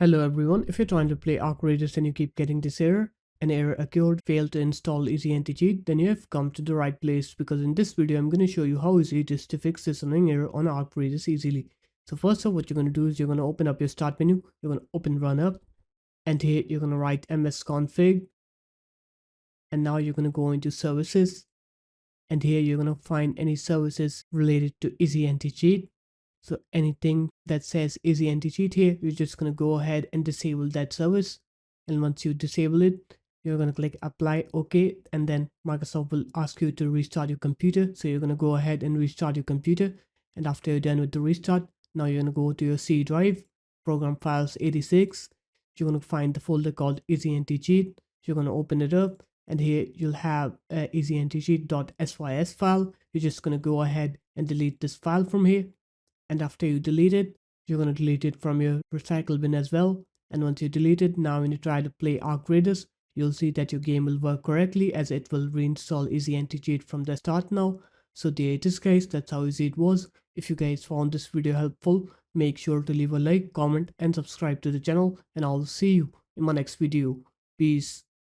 Hello everyone, if you're trying to play Arc Raiders and you keep getting this error, an error occurred, failed to install Easy Anti-Cheat, then you have come to the right place because in this video I'm going to show you how easy it is to fix this annoying error on Arc Raiders easily. So first off, what you're going to do is you're going to open up your start menu, you're going to open run up, and here you're going to write msconfig, and now you're going to go into services, and here you're going to find any services related to Easy Anti-Cheat. So anything that says Easy Anti-Cheat here, you're just going to go ahead and disable that service. And once you disable it, you're going to click apply, OK, and then Microsoft will ask you to restart your computer. So you're going to go ahead and restart your computer. And after you're done with the restart, now you're going to go to your C drive, program files 86. You're going to find the folder called Easy Anti-Cheat. You're going to open it up, and here you'll have a easyanticheat.sys file. You're just going to go ahead and delete this file from here. And after you delete it, you're going to delete it from your recycle bin as well. And once you delete it, now when you try to play Arc Raiders, you'll see that your game will work correctly as it will reinstall Easy Anti-Cheat from the start now. So there it is guys, that's how easy it was. If you guys found this video helpful, make sure to leave a like, comment and subscribe to the channel, and I'll see you in my next video. Peace.